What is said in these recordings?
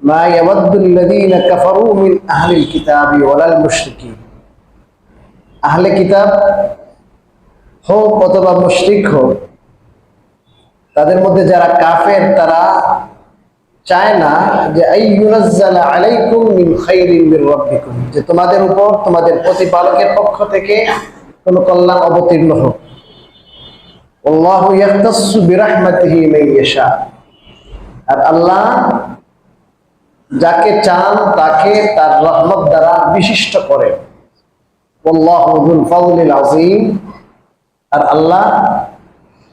মা ইয়াওয়াদ্দুল্লাযীনা কাফারু মিন আহলিল কিতাবি ওয়ালাল মুশরিকিন। আহলে কিতাব হোক অথবা মুশরিক হোক, তাদের মধ্যে যারা কাফের তারা চায় না যে আইয়ুনাজ্জালা আলাইকুম মিন খাইরিন মির রাব্বিকুম, যে তোমাদের উপর তোমাদের প্রতিপালকের পক্ষ থেকে কোনো কল্যাণ অবতীর্ণ হোক। আল্লাহু ইয়াখতাসসু বিরাহমাতিহি মান ইয়াশা, আর আল্লাহ যাকে চান তাকে তার রহমত দ্বারা বিশিষ্ট করেন। আল্লাহু যুল ফাযলিল আযীম, আর আল্লাহ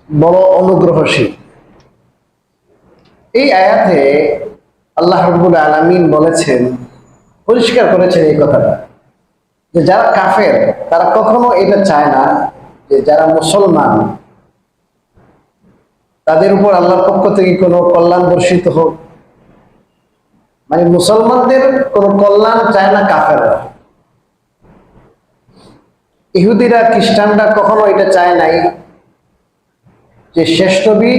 বড় অনুগ্রহশীল। এই আয়াতে আল্লাহ রাব্বুল আলামিন বলেছেন, পরিষ্কার করেছেন এই কথাটা, যে যারা কাফের তারা কখনো এটা চায় না যে যারা মুসলমান তাদের উপর আল্লাহর পক্ষ থেকে কোনো কল্যাণ বর্ষিত হোক। মানে মুসলমানদের কোনো কল্যাণ চায় না কাফেররা। ইহুদিরা খ্রিস্টানরা কখনো এটা চায় নাই যে শেষ নবী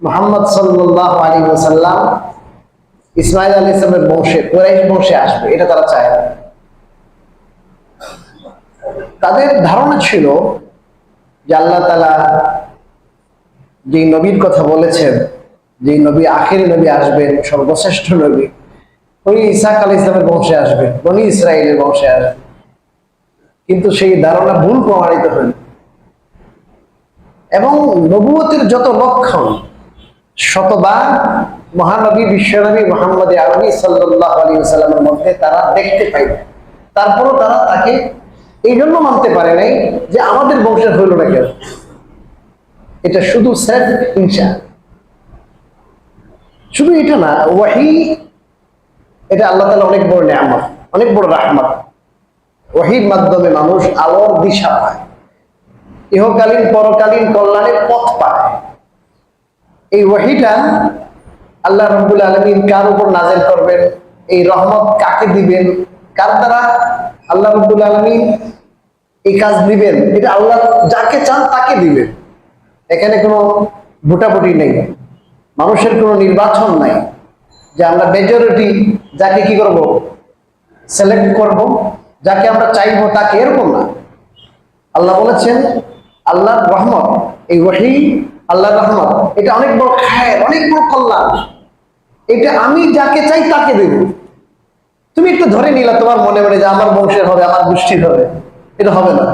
মুহাম্মদ সাল্লাল্লাহু আলাইহি ওয়াসাল্লাম ইসমাঈল আলাইহিস সালামের বংশে, কুরাইশ বংশে আসবে, এটা তারা চায় না। তাদের ধারণা ছিল যে আল্লাহ তাআলা যে নবীর কথা বলেছেন, যে নবী আখেরি নবী আসবেন, সর্বশ্রেষ্ঠ নবী, উনি ইসহাক আলাইহিস সালামের বংশে আসবেন, বনি ইসরাইলের বংশে আসবেন। কিন্তু সেই ধারণা ভুল প্রমাণিত হল, এবং নবুয়তের যত লক্ষণ শতবার মহানবী বিশ্বনবী মুহাম্মদ আরবি সাল্লাল্লাহু আলাইহি ওয়াসাল্লামের মধ্যে তারা দেখতে পাই, তারপরও তারা তাকে এই জন্য মানতে পারে নাই যে আমাদের বংশের হইল না কেন। এটা শুধু সেলফ হিংসা। শুধু এটা না, ওয়াহি এটা আল্লাহ তাআলা অনেক বড় নিয়ামত, অনেক বড় রাহমত। ওয়াহির মাধ্যমে মানুষ আলোর দিশা পায়, ইহকালীন পরকালীন কল্যাণের পথ পায়। এই ওয়াহিটা আল্লাহ রাব্বুল আলামিন কার উপর নাযিল করবেন, এই রহমত কাকে দিবেন, কার দ্বারা আল্লাহ রাব্বুল আলামিন এই কাজ দিবেন, এটা আল্লাহ যাকে চান তাকে দিবেন। এখানে কোনো ভোটাভুটি নেই, মানুষের কোনো নির্বাচন নাই যে আমরা মেজরিটি যাকে কি করব, সিলেক্ট করব, যাকে আমরা চাইবো তাকে, এরকম না। আল্লাহ বলেছেন আল্লাহর রহমত, এই ওয়াহি আল্লাহর রহমত, এটা অনেক বড় খায়ের, অনেক বড় কল্যাণ। এটা আমি যাকে চাই তাকে দেব। তুমি একটু ধরে নিলা তোমার মনে মনে যে আমার বংশের হবে, আমার গোষ্ঠীর হবে, এটা হবে না।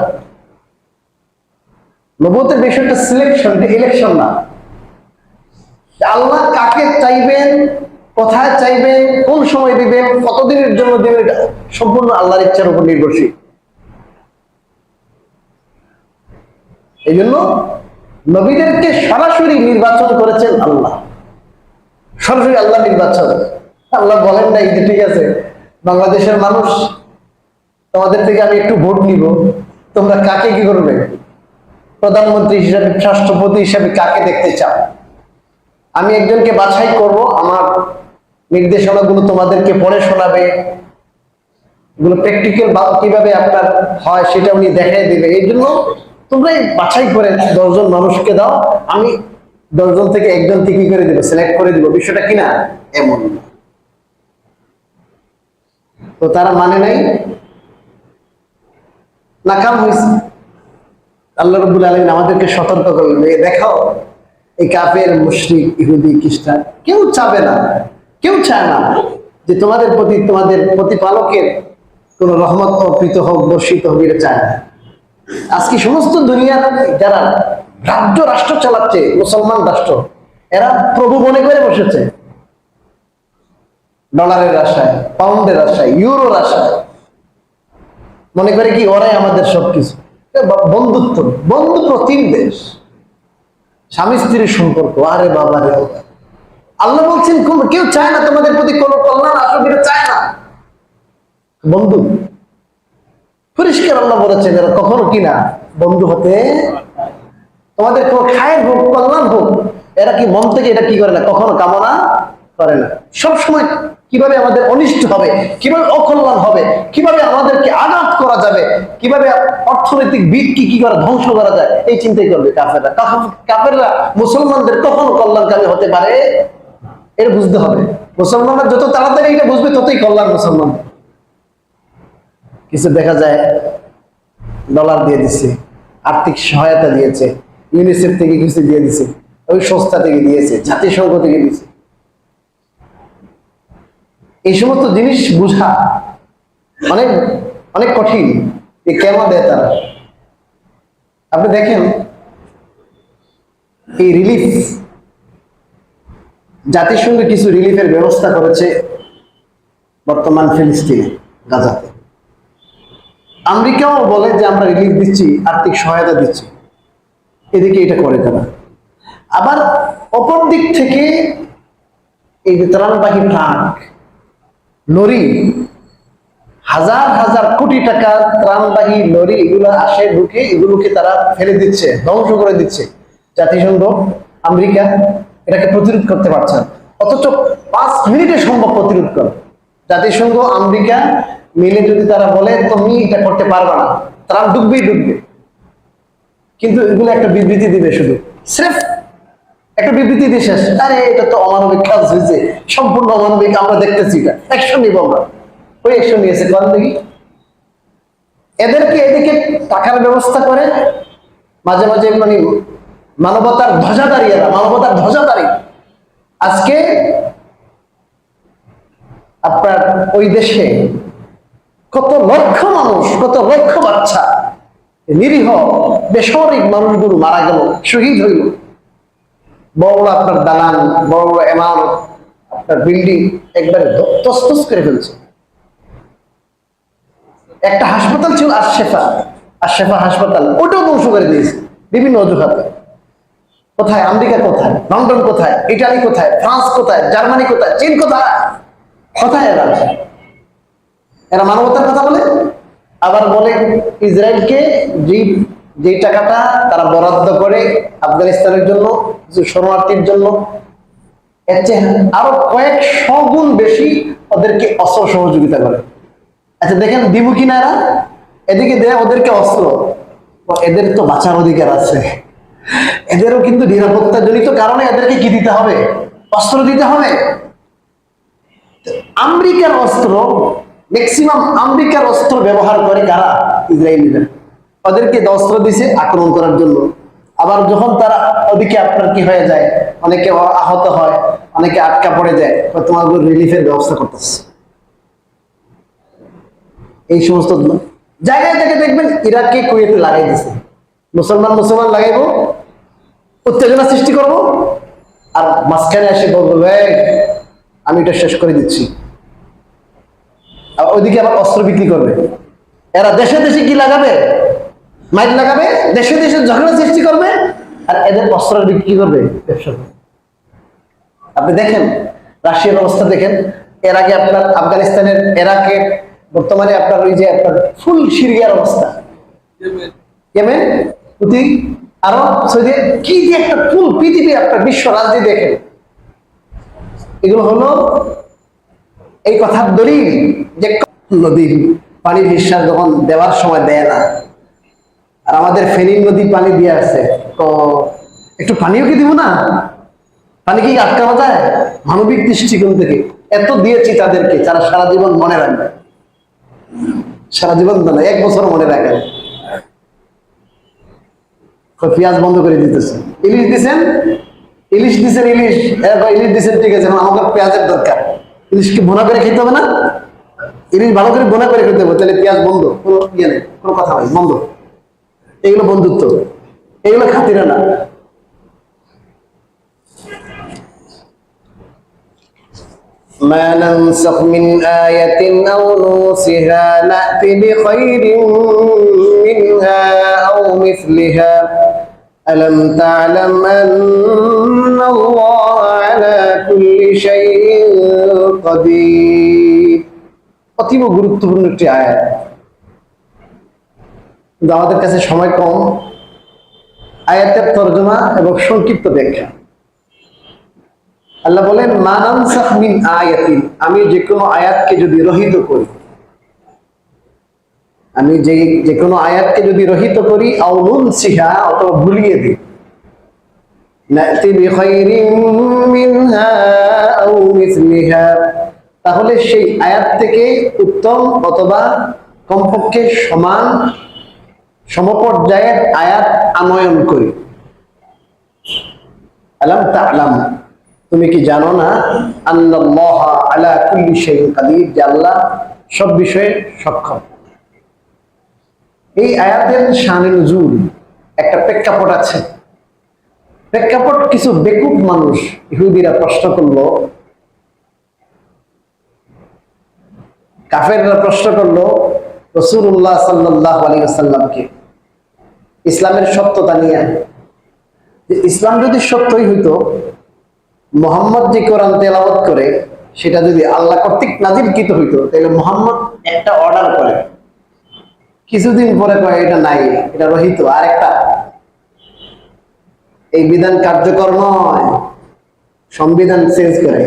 নবুয়তের বিষয়টা সিলেকশন, ইলেকশন না। আল্লাহ কাকে চাইবেন, কোথায় চাইবেন, কোন সময় দিবেন, কতদিনের জন্য দিবেন, সম্পূর্ণ আল্লাহর ইচ্ছার উপর নির্ভরশীল। এই জন্য নবীদেরকে সরাসরি নির্বাচন করেছেন আল্লাহ, সরাসরি আল্লাহ নির্বাচন। আল্লাহ বলেন নাই যে ঠিক আছে বাংলাদেশের মানুষ, তোমাদের থেকে আমি একটু ভোট নিব, তোমরা কাকে কি করবে, প্রধানমন্ত্রী হিসাবে, রাষ্ট্রপতি হিসাবে কাকে দেখতে চাও, আমি একজনকে বাছাই করব, আমার নির্দেশনাগুলো তোমাদেরকে পড়ে শোনাবে, এগুলো প্র্যাকটিক্যাল কিভাবে আপনার হয় সেটা উনি দেখাই দিবে। এই জন্য তোমরা বাছাই করে 10 জন মানুষকে দাও, আমি 10 জন থেকে একজনকে কি করে দিব, সিলেক্ট করে দিব। বিষয়টা কিনা এমন না। তো তারা মানে নাই, নাকাম হয়েছে। আল্লাহ রাব্বুল আলামিন আমাদেরকে সতর্ক করলেন, দেখাও এই কাফের, মুশরিক, ইহুদি, খ্রিস্টান কেউ চাবে না, কেউ চায় না যে তোমাদের প্রতি তোমাদের প্রতিপালকের কোন রহমত অর্পিত হোক, বর্ষিত হোক, এটা চায় না। আজকে সমস্ত দুনিয়ার যারা রাষ্ট্র চালাচ্ছে, মুসলমান রাষ্ট্র, এরা প্রভু মনে করে বসেছে, ডলারের আশায়, পাউন্ডের আশায়, ইউরোর আশায়, মনে করে কি ওরাই আমাদের সবকিছু। বন্ধুত্ব, বন্ধু প্রতিম দেশ, স্বামী স্ত্রীর সম্পর্ক, আরে বাবা রে। আল্লাহ বলছেন কেউ চায় না তোমাদের প্রতি কোনো কল্যাণ আসুক, এটা চায় না। বন্ধু পরিষ্কার আল্লাহ বলেছেন এরা কখনো কিনা বন্ধু হতে, তোমাদের কোনো খায়ের হোক, কল্যাণ হোক, এরা কি মন থেকে এটা কি করে না, কখনো কামনা করে না। সবসময় কিভাবে আমাদের অনিষ্ট হবে, কিভাবে অকল্যাণ হবে, কিভাবে আমাদেরকে আঘাত করা যাবে, কিভাবে অর্থনৈতিক ভিত্তি কি করে ধ্বংস করা যায়, এই চিন্তাই করবে কাফেররা। কাফেররা মুসলমানদের কখনো কল্যাণকামী হতে পারে, এটা বুঝতে হবে। মুসলমানরা যত তাড়াতাড়ি এটা বুঝবে ততই কল্যাণ মুসলমান। কিছু দেখা যায় ডলার দিয়ে দিচ্ছে, আর্থিক সহায়তা দিয়েছে, ইউনিসেফ থেকে কিছু দিয়ে দিছে, ওই সংস্থা থেকে দিয়েছে, জাতিসংঘ থেকে দিয়েছে। এই সমস্ত জিনিস বুঝা অনেক অনেক কঠিন। কেমন দেয় তারা? আপনি দেখেন এই রিলিফ, জাতিসংঘ কিছু রিলিফের ব্যবস্থা করেছে বর্তমান ফিলিস্তিনে, গাজাতে। আমেরিকাও বলে যে আমরা রিলিফ দিচ্ছি, আর্থিক সহায়তা দিচ্ছি, এদিকে এটা করে তারা। আবার অপর দিক থেকে এই যে ত্রাণবাহী ট্রাক, লরি, হাজার হাজার কোটি টাকা ত্রাণবাহী লরি, এগুলো আসে, ঢুকে, এগুলোকে তারা ফেলে দিচ্ছে, ধ্বংস করে দিচ্ছে। জাতিসংঘ, আমেরিকা এটাকে প্রতিরোধ করতে পারছে না, অথচ 5 মিনিটে সম্ভব প্রতিরোধ করে। জাতিসংঘ, আমেরিকা মিলে যদি তারা বলে তুমি এটা করতে পারবে না, ত্রাণ ডুববেই ডুববে, কিন্তু এগুলো একটা বিবৃতি দিবে, শুধু স্রেফ একটা বিবৃতি দিয়ে শেষ। আরে এটা তো অমানবিক কাজ হয়েছে, সম্পূর্ণ অমানবিক, আমরা দেখতেছি, এটা অ্যাকশন নিব আমরা। ওই অ্যাকশন নিয়েছে কোন দেখি? এদেরকে এদিকে টাকার ব্যবস্থা করে, মাঝে মাঝে মানে মানবতার ধ্বজাধারী, এরা মানবতার ধ্বজাধারী। আজকে আপনার ওই দেশে কত লক্ষ মানুষ, কত লক্ষ বাচ্চা, নিরীহ বেসামরিক মানুষগুলো মারা গেল, শহীদ হইল। বড় বড় আপনার দালান, বড় বড় ইমারত, আপনার বিল্ডিং একবারে তছনছ করে ফেলছে। একটা হাসপাতাল ছিল আশরেফা হাসপাতাল, ওটাও ধ্বংস করে দিয়েছে বিভিন্ন অজুহাতে। কোথায়? আমেরিকা কোথায়? লন্ডন কোথায়? ইটালি কোথায়? ফ্রান্স কোথায়? জার্মানি কোথায়? চীন কোথায়? কোথায় এরা? এরা মানবতার কথা বলে, আবার বলে ইসরায়েলকে যে টাকাটা তারা বরাদ্দ করে আফগানিস্তানের জন্য, কিছু শরণার্থীর জন্য, এর চেয়ে আরো কয়েকশো গুণ বেশি ওদেরকে অস্ত্র সহযোগিতা করে। আচ্ছা দেখেন দিব কিনা এরা? এদিকে দেয় ওদেরকে অস্ত্র, এদের তো বাঁচার অধিকার আছে, এদেরও কিন্তু নিরাপত্তা জনিত কারণে এদেরকে কি দিতে হবে? অস্ত্র দিতে হবে। আমেরিকার অস্ত্র, ম্যাক্সিমাম আমেরিকার অস্ত্র ব্যবহার করে কারা? ইসরায়েলিরা। ওদেরকে অস্ত্র দিছে আক্রমণ করার জন্য। আবার যখন তারা ওদিকে আপনার কি হয়ে যায়, অনেকে আহত হয়, অনেকে আটকা পড়ে যায়, তোমার রিলিফের ব্যবস্থা করতেছে। এই সমস্ত জায়গায় থেকে দেখবেন ইরাককে কুয়েতে লাগাই দিছে, মুসলমান লাগাইবো, উত্তেজনা সৃষ্টি করব, আর মাঝখানে এসে বলবো আমি এটা শেষ করে দিচ্ছি। আর ওইদিকে আবার অস্ত্র বিক্রি করবে। এরা দেশে দেশে কি লাগাবে? মাইক লাগাবে, দেশে দেশে ঝগড়া সৃষ্টি করবে, আর এদের অস্ত্র বিক্রি করবে, ব্যবসা করবে। আপনি দেখেন রাশিয়ার অবস্থা দেখেন, এর আগে আপনার আফগানিস্তানের, এরাকে বর্তমানে আপনার ওই যে আপনার ফুল সিরিয়ার অবস্থা, ইয়েমেন, হুতি, আরো সৌদি, কি যে একটা ফুল পৃথিবী, আপনার বিশ্ব রাজনীতি দেখেন। এগুলো হলো এই কথার দলিল যে নদীর পানির নিঃশ্বাস যখন দেওয়ার সময় দেয় না, আর আমাদের ফেনী নদী পানি দিয়ে আছে, তো একটু পানিও কি দিব না? পানি কি আটকানো যায়? মানবিক দৃষ্টিকোণ থেকে এত দিয়েছি তাদেরকে, যারা সারা জীবন মনে রাখবে, সারা জীবন না, 1 বছর মনে রাখেন। পেঁয়াজ বন্ধ করে দিতেছে, ইলিশ দিচ্ছেন, ইলিশ দিচ্ছেন, ঠিক আছে, আমাদের পেঁয়াজের দরকার, ইলিশকে বোনা করে খেতে হবে না? ইলিশ ভালো করে বোনা করে খেতে হবে, তাহলে পেঁয়াজ বন্ধ, কোনো ইয়ে নেই, কোনো কথা নাই, বন্ধ। এগুলো বন্ধুত্ব, এগুলো খাতিরে না। ما ننسخ من آية أو نوسها نأتي بخير منها أو مثلها ألم تعلم أن الله على كل شيء قدير। অতীব গুরুত্বপূর্ণ একটি আয়াত, কিন্তু আমাদের কাছে সময় কম। আয়াতের তরজমা এবং সংক্ষিপ্ত ব্যাখ্যা। আল্লাহ বলেন মা নানসাখ মিন আয়াতিন, আমি যে কোনো আয়াতকে যদি রহিত করি, আমি যে কোনো আয়াতকে যদি রহিত করি, আও নুনসিহা, অথবা ভুলিয়ে দিই, নাতি বিখাইরিম মিনহা আও মিসলিহা, তাহলে সেই আয়াত থেকে উত্তম অথবা কমপক্ষে সমান সমপর্যায়ের আয়াত আনয়ন করি। আলাম তা'লাম, তুমি কি জানো না, আল্লাহ আলা কুল্লি শাইইন কাদির, যে আল্লাহ সব বিষয়ে সক্ষম। এই আয়াতের শানে নুজুল একটা প্রেক্ষাপট আছে। প্রেক্ষাপট কিছু বেকুব মানুষ ইহুদিরা প্রশ্ন করলো, কাফেররা প্রশ্ন করলো রাসূলুল্লাহ সাল্লাল্লাহু আলাইহি ওয়াসাল্লামকে ইসলামের সত্যতা নিয়ে, যে ইসলাম যদি সত্যই হইতো, মুহাম্মদ যে কোরআন তেলাওয়াত করে সেটা যদি আল্লাহ কর্তৃক নাজিলকৃত হইতো, তাহলে মুহাম্মদ একটা অর্ডার করে, কিছুদিন পরে কয় এটা নাই, এটা রহিত আরেকটা, এই বিধান কার্যকর নয়, সংবিধান চেঞ্জ করে।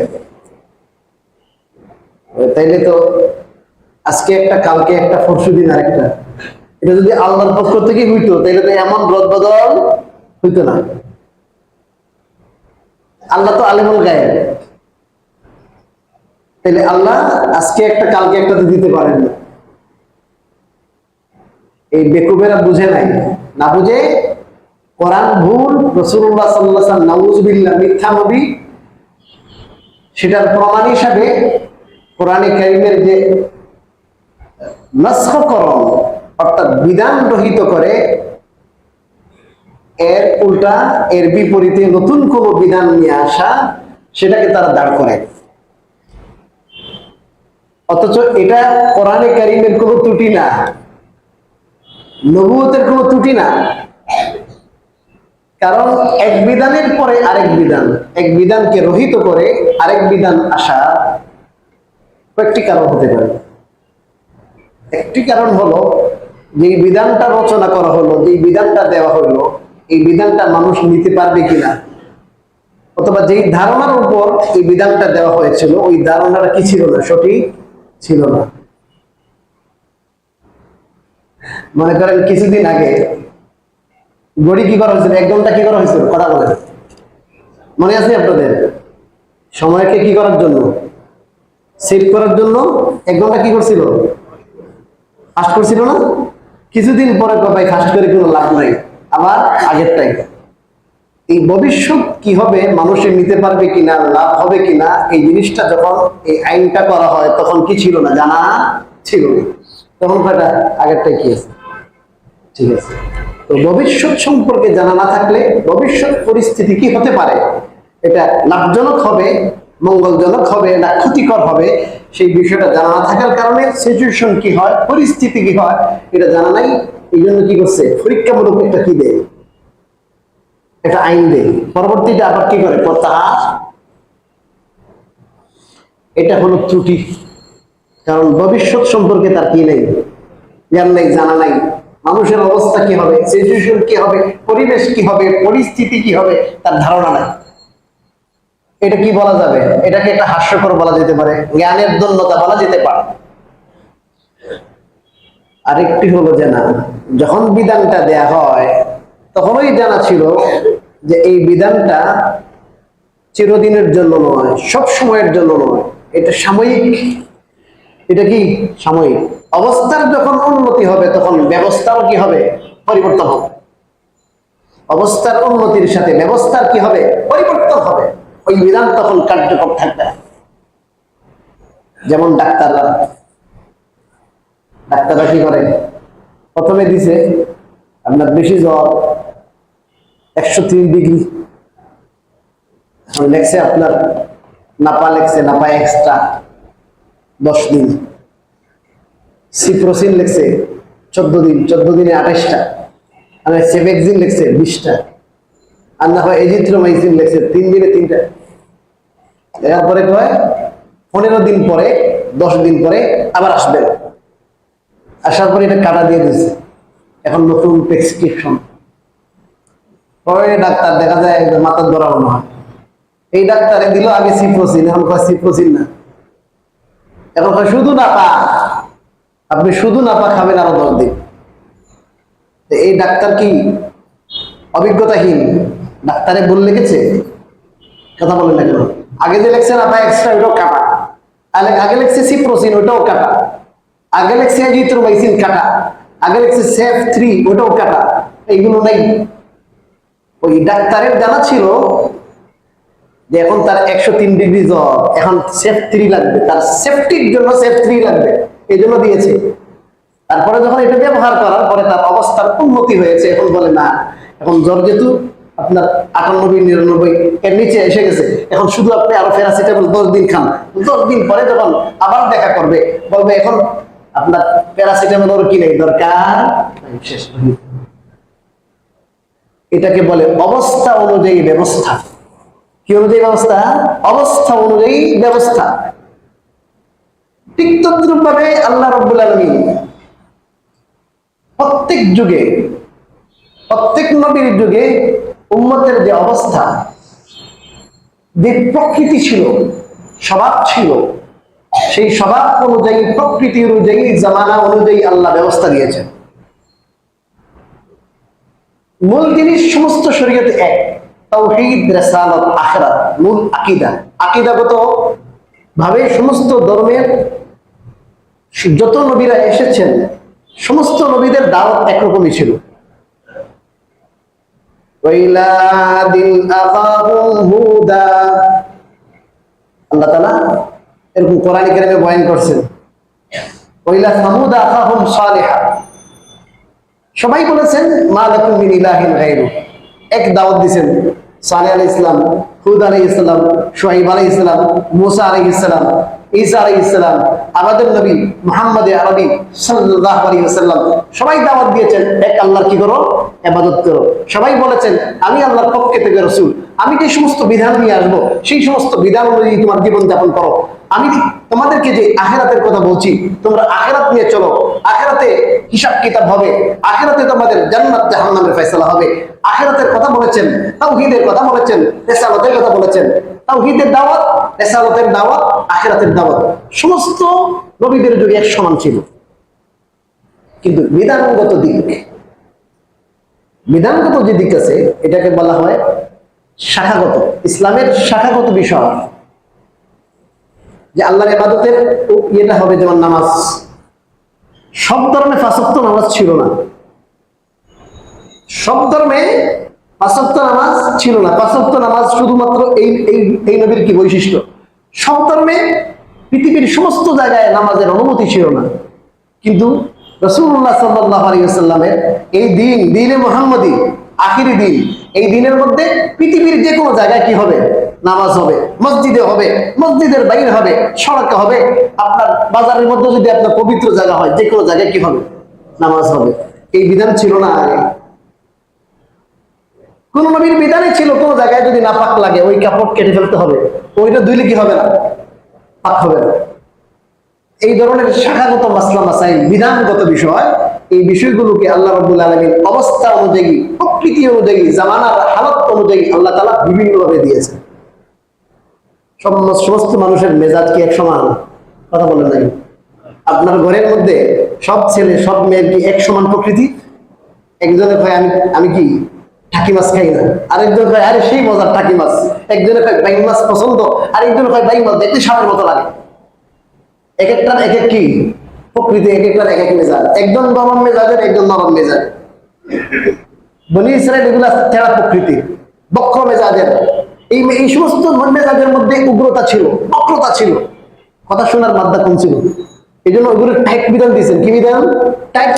তাইলে তো আজকে একটা, কালকে একটা, পরশুদিন আরেকটা। এটা যদি আল্লাহর পক্ষ থেকে হইতো তাহলে তো এমন রদবদল হইতো না। আল্লাহ তো আলিমুল গায়েব, তাহলে আল্লাহ আজকে একটা কালকে একটা দিতে পারেন না। এই বেকুবেরা বুঝে নাই, না বুঝে কোরআন ভুল, রাসূলুল্লাহ সাল্লাল্লাহু আলাইহি ওয়াসাল্লাম নাউযুবিল্লাহ মিথ্যা নবী, সেটার প্রমাণ হিসাবে কোরআনে কারীমের যে নাসখকরণ অর্থাৎ বিধান রহিত করে, এর উল্টা এর বিপরীতে নতুন কোন বিধান নিয়ে আসা, সেটাকে তারা দাঁড় করে। অথচ এটা কোরআনে কারীমের কোনো ত্রুটি না, নবুয়তের কোনো ত্রুটি না। কারণ এক বিধানের পরে আরেক বিধান, এক বিধানকে রহিত করে আরেক বিধান আসা কয়েকটি কারণ হতে পারে। একটি কারণ হলো, যে বিধানটা রচনা করা হলো, যে বিধানটা দেওয়া হলো, এই বিধানটা মানুষ নিতে পারবে কিনা, অথবা যেই ধারণার উপর এই বিধানটা দেওয়া হয়েছিল ওই ধারণাটা কি ছিল না, সঠিক ছিল না। মনে করেন কিছুদিন আগে ঘড়ি কি করা হয়েছিল, 1 ঘন্টা কি করা হয়েছিল, কথা বলেন, মনে আছে আপনাদের? সময়কে কি করার জন্য, সেট করার জন্য 1 ঘন্টা কি করছিল, ফাস্ট করছিল না? কিছুদিন পরে ভাই ফাস্ট করে কোনো লাভ নাই, আবার আগেরটাই। এই ভবিষ্যৎ কি হবে, মানুষের নিতে পারবে কিনা, লাভ হবে কিনা, এই জিনিসটা যখন এই আইনটা করা হয় তখন কি ছিল না, জানা ছিল না। তখন কয়টা আগেরটাই কি আছে, ঠিক আছে। তো ভবিষ্যৎ সম্পর্কে জানা না থাকলে ভবিষ্যৎ পরিস্থিতি কি হতে পারে, এটা লাভজনক হবে, মঙ্গলজনক হবে না ক্ষতিকর হবে, সেই বিষয়টা জানা না থাকার কারণে সিচুয়েশন কি হয়, পরিস্থিতি কি হয়, এটা জানা নাই। এই জন্য কি করছে, পরীক্ষামূলক একটা কি দেয়, একটা আইন দেয়, পরবর্তীতে আবার কি করে প্রত্যাহার। এটা হলো ত্রুটি, কারণ ভবিষ্যৎ সম্পর্কে তার কি নেই, জ্ঞান নেই, জানা নাই। মানুষের অবস্থা কি হবে, সিচুয়েশন কি হবে, পরিবেশ কি হবে, পরিস্থিতি কি হবে, তার ধারণা নাই। এটা কি বলা যাবে, এটাকে একটা হাস্যকর বলা যেতে পারে, জ্ঞানের দন্যতা বলা যেতে পারে। আরেকটি হলো যে না, যখন বিধানটা দেয়া হয় তখনই জানা ছিল যে এই বিধানটা চিরদিনের জন্য নয়, সব সময়ের জন্য নয়, এটা সাময়িক। এটা কি সাময়িক। অবস্থার যখন উন্নতি হবে তখন ব্যবস্থাও কি হবে, পরিবর্তন হবে। অবস্থার উন্নতির সাথে ব্যবস্থার কি হবে, পরিবর্তন হবে। ওই বিধান তখন কার্যকর থাকবে না। যেমন ডাক্তাররা কি করে, প্রথমে দিছে আপনার বেশি জ্বর 103 ডিগ্রি, লেখছে আপনার নাপা, লেখছে নাপা এক্সট্রা 10 দিন, সিপ্রোসিন লেখছে 14 দিন, 14 দিনে 28টা, আর সেভেক্সিন লেখছে 20টা, আর না হয় এজিথ্রোমাইসিন লেখছে 3 দিনে 3টা। এরপরে কয় 15 দিন পরে, 10 দিন পরে আবার আসবেন। আসার পরে এটা কাটা দিয়ে দিচ্ছে, এখন নতুন প্রেসক্রিপশন। পরে ডাক্তার দেখা যায় মাথার ধরা মনে হয়, এই ডাক্তারে দিল আগে সিপ্রোসিন, এখন কয় সিপ্রোসিন না, এখন কয় শুধু নাপা। আপনি শুধু নাপা খাবেন আরো 10 দিন। এই ডাক্তার কি অভিজ্ঞতাহীন ডাক্তারে বল লিখেছে, কথা বলেন না কেন? আগে যে লেখছে না এক্সট্রা, ওটাও কাটা। আগে লেখছে সিপ্রোসিন, ওটাও কাটা। আগে লেখছে এজিথ্রোমাইসিন, কাটা। আগে লেখছে সেফ 3, ওটাও কাটা। এইগুলো নাই। ওই ডাক্তারের জানা ছিল যে এখন তার 103 ডিগ্রি জ্বর, এখন সেফ 3 লাগবে, তার সেফটির জন্য সেফ 3 লাগবে, এই জন্য দিয়েছে। তারপরে যখন এটা ব্যবহার করার পরে তার অবস্থার উন্নতি হয়েছে, এখন বলে না, এখন জ্বর যেহেতু আপনার 98, 99 এর নিচে এসে গেছে, এখন শুধু আপনি আরো প্যারাসিটামল 10 দিন খান। 10 দিন পরে যখন আবার দেখা করবে, বলবে এখন আপনার প্যারাসিটামল ওর কি নেই, দরকার শেষ। এটাকে বলে অবস্থা অনুযায়ী ব্যবস্থা। কি অনুযায়ী ব্যবস্থা? অবস্থা অনুযায়ী ব্যবস্থা। ঠিক তদ্রূপ ভাবে আল্লাহ রাব্বুল আলামিন প্রত্যেক যুগে, প্রত্যেক নবীর যুগে উম্মতের যে অবস্থা, যে প্রকৃতি ছিল, স্বভাব ছিল, সেই স্বভাব অনুযায়ী, প্রকৃতি অনুযায়ী, জামানা অনুযায়ী আল্লাহ ব্যবস্থা দিয়েছেন। মূল জিনিস সমস্ত শরীয়তে এক, তাওহীদ, রিসালাত, আখিরাত, মূল আকীদা। আকীদাগত ভাবে সমস্ত ধর্মের যত নবীরা এসেছেন, সমস্ত নবীদের দাওয়াত একরকমই ছিল। আল্লাহ তাআলা এরকম কোরআনে কারিমে বয়ান করছেন, ওয়াইলা সামুদা আখাহুম সালিহা। সবাই বলেছেন মা লাকুম মিন ইলাহিন গায়রু। এক দাওয়াত দিয়েছেন সালেহ আলাইহিস সালাম, হুদ আলাইহিস সালাম, শুআয়ব আলাইহিস সালাম, মূসা আলাইহিস সালাম, ঈসা আলাইহিস সালাম, আমাদের নবী মুহাম্মদ আরবি সাল্লাল্লাহু আলাইহি ওয়াসাল্লাম। সবাই দাওয়াত দিয়েছেন এক আল্লাহর কি করো, ইবাদত করো। সবাই বলেছেন আমি আল্লাহর পক্ষ থেকে রাসূল, আমি যে সমস্ত বিধান নিয়ে আসবো সেই সমস্ত বিধান অনুযায়ী তোমার জীবন যাপন করো। আমি তোমাদেরকে যে আখিরাতের কথা বলছি, তোমরা আখিরাত নিয়ে চলো। আখিরাতে হিসাব কিতাব হবে, আখিরাতে তোমাদের জান্নাত জাহান্নামের ফয়সালা হবে। আখিরাতের কথা বলেছেন, তাওহীদের কথা বলেছেন, রিসালাতের কথা বলেছেন। তাওহীদের দাওয়াত, রিসালাতের দাওয়াত, আখিরাতের দাওয়াত সমস্ত নবীদের যুগে এক সমান ছিল। কিন্তু বিধানগত দিক, বিধানগত যে দিক আছে, এটাকে বলা হয় শাখাগত, ইসলামের শাখাগত বিষয়। যে আল্লাহর ইবাদতের ইয়েটা হবে, যেমন নামাজ। সব ধর্মে 5 ওয়াক্ত নামাজ ছিল না, সব ধর্মে 5 ওয়াক্ত নামাজ ছিল না। 5 ওয়াক্ত নামাজ শুধুমাত্র এই নবীর কি বৈশিষ্ট্য। সব ধর্মে পৃথিবীর সমস্ত জায়গায় নামাজের অনুমতি ছিল না, কিন্তু রাসূলুল্লাহ সাল্লাল্লাহু আলাইহি ওয়াসাল্লামের এই দিন, দ্বীনে মুহাম্মদী, আখিরি দিন, এই দিনের মধ্যে পৃথিবীর যে কোনো জায়গায় কি হবে, নামাজ হবে। মসজিদে হবে, মসজিদের বাইরে হবে, সড়কে হবে, আপনার বাজারের মধ্যে যদি আপনার পবিত্র জায়গা হয়, যে কোনো জায়গায় কি হবে, নামাজ হবে। এই বিধান ছিল না আগে। কোন নবীর বিধানে ছিল কোন জায়গায় যদি নাপাক লাগে ওই কাপড় কেটে ফেলতে হবে, ওইটা ধুইলে কি হবে না, পাক হবে না। এই ধরনের শাখাগত মাসলা মাসাইল, বিধানগত বিষয়, এই বিষয়গুলোকে আল্লাহ রাব্বুল আলামিন অবস্থা অনুযায়ী, প্রকৃতি অনুযায়ী, জামানার হালত অনুযায়ী আল্লাহ তাআলা বিভিন্নভাবে দিয়েছেন। সমস্ত মানুষের মেজাজ কি এক সমান? কথা বলেন নাই? আপনার ঘরের মধ্যে সব ছেলে সব মেয়ের কি এক সমান প্রকৃতি? একজনে কয় আমি কি টাকি মাছ খাই না, আরেকজন কয় আরে সেই মজার টাকি মাছ, একজনে কয় বাইং মাছ পছন্দ, আরেকজন কয় বাইং মাছ দেখতে সাপের মতো লাগে। এক একটার এক এক কি প্রকৃতি, এক একটার এক এক মেজাজ। একজন গরম মেজাজের, একজন নরম মেজাজ। বনি ইসরাইল এগুলা তেরা প্রকৃতি, বক্র মেজাজের। এই সমস্ত মেজাজের মধ্যে উগ্রতা ছিল, বক্রতা ছিল, কথা শোনার মাত্রা কম ছিল। এই জন্য ওইগুলো টাইট বিধান দিয়েছেন। কি বিধান? টাইট।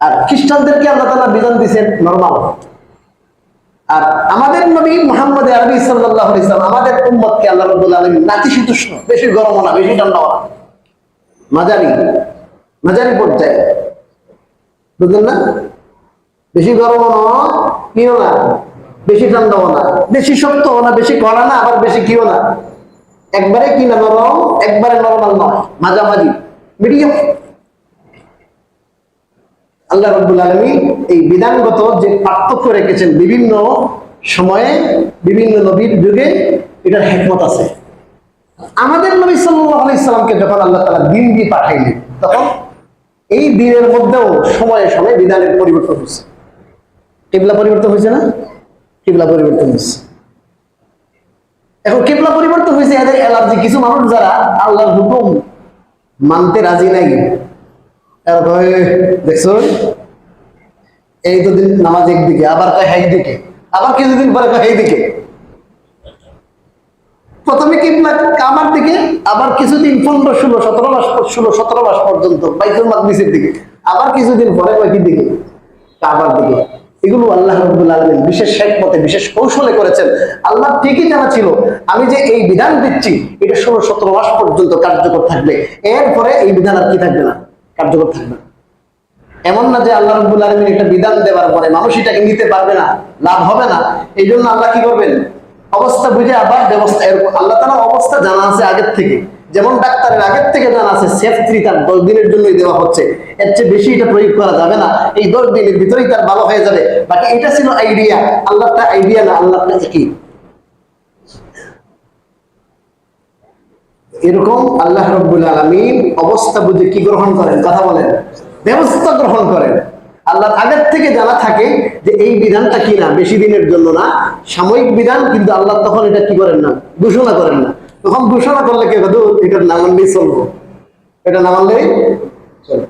আর খ্রিস্টানদেরকে আল্লাহ তাআলা বিধান দিয়েছেন নরমাল। আর আমাদের নবী মুহাম্মদ আরবি সাল্লাল্লাহু আলাইহি ওয়াসাল্লাম, আমাদের উম্মতকে আল্লাহ রাব্বুল আলামিন নাতিশীতোষ্ণ, বেশি গরমও না, বেশি ঠান্ডাও না, মাঝারি, মাঝারি পর্যায়ে। বুঝলেন না? বেশি গরমও না, কিও না, বেশি ঠান্ডাও না, বেশি শক্তও না, বেশি কড়া না, আবার বেশি কিও না। একবারে কি না নরম, একবারে নরমাল নয়, মাঝামাঝি, মিডিয়াম। আল্লাহ রাব্বুল আলামিন এই বিধানগত যে পার্থক্য রেখেছেন বিভিন্ন সময়ে, বিভিন্ন নবীর যুগে, এটার হিকমত আছে। আমাদের নবী সাল্লাল্লাহু আলাইহি সাল্লামকে যখন আল্লাহ তাআলা দিন দিয়ে পাঠাইলেন, তখন এই দিনের মধ্যেও সময়ে সময়ে বিধানের পরিবর্তন হচ্ছে। কিবলা পরিবর্তন হয়েছে না? কিবলা পরিবর্তন হয়েছে। এখন কিবলা পরিবর্তন হয়েছে, এদের অ্যালার্জি। কিছু মানুষ যারা আল্লাহর হুকুম মানতে রাজি নাই, দেখছো এই দুদিন নামাজ একদিকে, আবার কয় হ্যাঁ দিকে, আবার কিছুদিন পরে কয় দিকে। প্রথমে কিবলা কামার দিকে, আবার কিছুদিন 15, 16, 17 মাস পর্যন্ত বাইতুল মাকদিসের দিকে, আবার কিছুদিন পরে কয় কি দিকে, কাবার দিকে। এগুলো আল্লাহ রাব্বুল আলামিন বিশেষ হিকমতে, বিশেষ কৌশলে করেছেন। আল্লাহ ঠিকই জানা ছিল আমি যে এই বিধান দিচ্ছি এটা 16-17 মাস পর্যন্ত কার্যকর থাকবে, এরপরে এই বিধান আর কি থাকবে না, কার্যকর থাকবে না। এমন না যে আল্লাহ রাব্বুল আলামিন একটা বিধান দেওয়ার পরে মানুষ এটাকে নিতে পারবে না, লাভ হবে না, এই জন্য আল্লাহ কি করবেন, অবস্থা বুঝে আবার ব্যবস্থা। এরকম আল্লাহ তাআলা অবস্থা জানা আছে আগের থেকে, যেমন ডাক্তারের আগের থেকে জানা আছে সেফ 3 তার 10 দিনের জন্যই দেওয়া হচ্ছে, এর চেয়ে বেশি এটা প্রয়োগ করা যাবে না, এই 10 দিনের ভিতরেই তার ভালো হয়ে যাবে। বাকি এটা ছিল আইডিয়া, আল্লাহটা আইডিয়া না, আল্লাহটা কি এরকম। আল্লাহ রাব্বুল আলামিন অবস্থা বুঝে কি গ্রহণ করেন, কথা বলেন, ব্যবস্থা গ্রহণ করেন। আল্লাহ আগের থেকে জানা থাকে যে এই বিধানটা কি না, বেশি দিনের জন্য না, সাময়িক বিধান। কিন্তু আল্লাহ তখন এটা কি করেন না, ঘোষণা করেন না। তখন ঘোষণা করলে কে কত, এটা না মানলেই চলবো, এটা না মানলেই চলবে।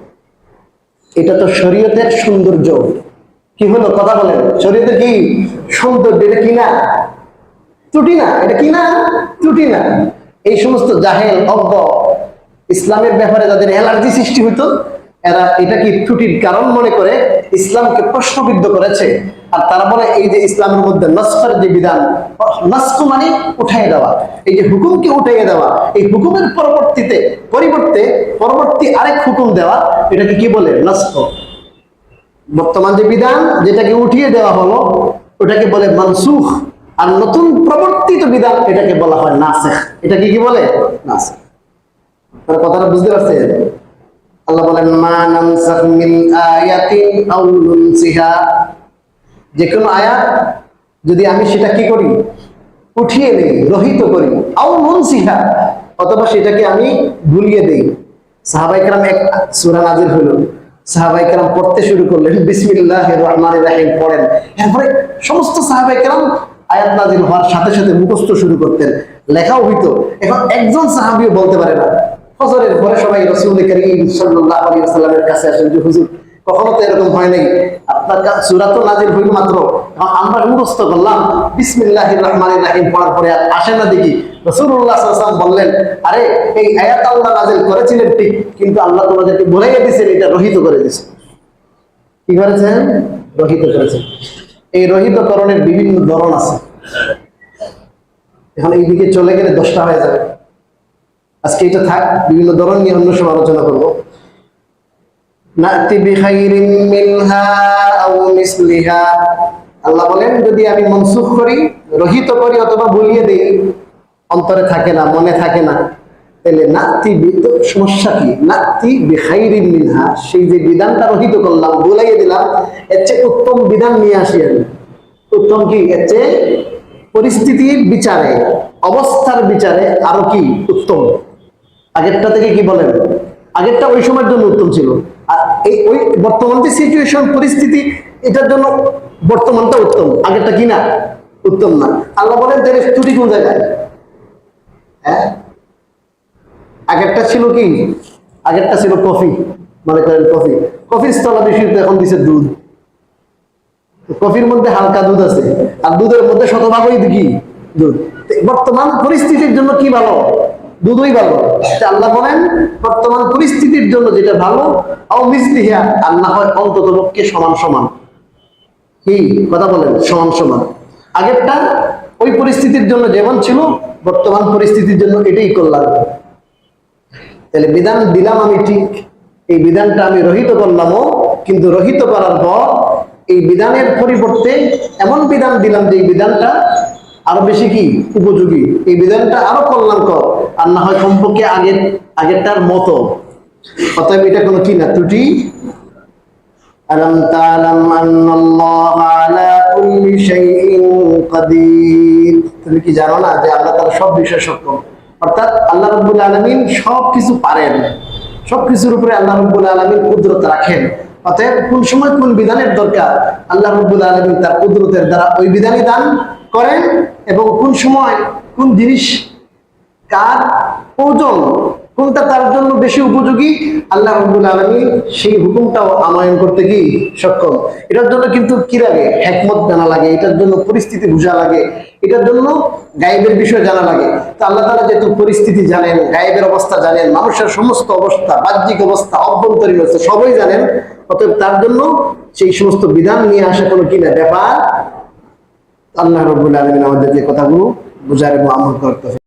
এটা তো শরীয়তের সৌন্দর্য। কি হলো, কথা বলেন, শরীয়তের কি সৌন্দর্য, এটা কি না ত্রুটি না, এটা কি না ত্রুটি না। এই সমস্ত জাহেল অজ্ঞ ইসলামের ব্যাপারে যাদের অ্যালার্জি সৃষ্টি হইতো, এরা এটা কি ত্রুটির কারণ মনে করে ইসলামকে প্রশ্নবিদ্ধ করেছে। আর তারা বলে এই যে ইসলামের মধ্যে নস্খের যে বিধান, নস্খ মানে উঠাই দেওয়া, এই যে হুকুমকে উঠাইয়ে দেওয়া, এই হুকুমের পরবর্তী আরেক হুকুম দেওয়া, এটাকে কি বলে, নস্খ। বর্তমান যে বিধান যেটাকে উঠিয়ে দেওয়া হলো ওটাকে বলে মানসুখ, আর নতুন প্রবর্তিত বিধান এটাকে বলা হয় নাসিখ। এটাকে কি বলে, নাসিখ। তাহলে কথাটা বুঝতে পারছেন? আল্লাহ বলেন মা নানসাখ মিন আয়াতিন আও নুনসিহা, যে কোনো আয়াত যদি আমি সেটা কি করি, উঠিয়ে নেই, রহিত করি, আও নুনসিহা, অথবা সেটাকে আমি ভুলিয়ে দেই। সাহাবায়ে কেরাম এক সূরা নাযিল হলো, সাহাবায়ে কেরাম পড়তে শুরু করলেন, বিসমিল্লাহির রহমানির রহিম পড়েন, এরপরে সমস্ত সাহাবায়ে কেরাম আয়াত নাযিল হওয়ার সাথে সাথে মুখস্থ শুরু করতেন, লেখাও হইতো। এখন একজন সাহাবীও বলতে পারে না। ফজরের পরে সবাই রাসূল করিম সাল্লাল্লাহু আলাইহি ওয়াসাল্লামের কাছে আসেন যে হুজুর, কখনো তো এরকম হয় নাই, আপনার সূরা তো নাযিল হইল মাত্র, এখন আমরা মুখস্থ করলাম বিসমিল্লাহির রহমানির রহিম পড়ার পরে আর আসে না দেখি। রাসূলুল্লাহ সাল্লাল্লাহু আলাইহি ওয়াসাল্লাম বললেন, আরে এই আয়াত আল্লাহ নাযিল করেছিলেন ঠিক, কিন্তু আল্লাহ তোমাদেরকে বলেই দিয়েছেন এটা রহিত করে দিয়েছেন। কি করেছেন, রহিত করেছেন। এই রহিতকরণের বিভিন্ন ধরন আছে। এখন এইদিকে চলে গেলে 10টা হয়ে যাবে, আজকে এটা থাক, বিভিন্ন ধরন নিয়ে অন্য সময় আলোচনা করবো। নাতি বিখাইরিন মিনহা আও মিসলিহা, আল্লাহ বলেন যদি আমি মনসুখ করি, রহিত করি অথবা ভুলিয়ে দেই, অন্তরে থাকে না, মনে থাকে না, তাহলে নাতি, সমস্যা কি, নাতি বিখাইরিন মিনহা, সেই যে বিধানটা রহিত করলাম, ভুলাইয়ে দিলাম, এর চেয়ে উত্তম বিধান নিয়ে আসি আমি। উত্তম কি, এর চেয়ে পরিস্থিতির বিচারে, অবস্থার বিচারে আরো কি উত্তম। আগেরটা থেকে কি বলেন, আগেরটা ওই সময়ের জন্য উত্তম ছিল, আর এই ওই বর্তমান যে সিচুয়েশন পরিস্থিতি, এটার জন্য বর্তমানটা উত্তম, আগেরটা কি না, উত্তম না। আল্লাহ বলেন তাহলে ত্রুটি কোন জায়গায়? হ্যাঁ, আগেরটা ছিল কি, আগেরটা ছিল কফি, মনে করেন কফি, কফির স্থলাভিষিক্ত, এখন দিছে দুধ। কফির মধ্যে হালকা দুধ আছে, আর দুধের মধ্যে শতভাগই কি দুধ। বর্তমান পরিস্থিতির জন্য কি ভালো, দুধই ভালো। আল্লাহ বলেন বর্তমান পরিস্থিতির জন্য যেটা ভালো, আও মিসলিহা, আর না হয় অন্তত পক্ষে সমান সমান। কি কথা বলেন, সমান সমান। আগেরটা ওই পরিস্থিতির জন্য যেমন ছিল, বর্তমান পরিস্থিতির জন্য এটাই করলাম। তাহলে বিধান দিলাম আমি ঠিক, এই বিধানটা আমি রহিত করলামও, কিন্তু রহিত করার পর এই বিধানের পরিবর্তে এমন বিধান দিলাম যে এই বিধানটা আরো বেশি কি উপযোগী, এই বিধানটা আরো কল্যাণকর, আর না হয় কমপক্ষে আগেরটার মতো। অতএব এটা কোনো কি না, ত্রুটি। আলাম তাআলাম আন্নাল্লাহা আলা কুল্লি শাইইন কাদির, তুমি কি জানো না যে আল্লাহ তাআলা সব বিষয়ে সক্ষম। অর্থাৎ আল্লাহ রাব্বুল আলামিন সবকিছু পারেন, সবকিছুর উপরে আল্লাহ রাব্বুল আলামিন কুদরত রাখেন। অতএব কোন সময় কোন বিধানের দরকার আল্লাহ রাব্বুল আলামিন তার কুদরতের দ্বারা ওই বিধানই দান করেন, এবং কোন সময় কোন জিনিস কার প্রয়োজন, কোনটা তার জন্য বেশি উপযোগী, আল্লাহ রাব্বুল আলামিন সেই হুকুমটাও আনয়ন করতে কি সক্ষম। এটার জন্য কিন্তু কি লাগে, হিকমত জানা লাগে, এটার জন্য পরিস্থিতি বোঝা লাগে, এটার জন্য গায়েবের বিষয় জানা লাগে। তো আল্লাহ তাআলা যেহেতু পরিস্থিতি জানেন, গায়েবের অবস্থা জানেন, মানুষের সমস্ত অবস্থা, বাহ্যিক অবস্থা, অভ্যন্তরীণ অবস্থা সবই জানেন, অতএব তার জন্য সেই সমস্ত বিধান নিয়ে আসা কোনো কিনা ব্যাপার। আল্লাহ রাব্বুল আলামিন আমাদেরকে কথাগুলো বুঝার এবং আমল করতে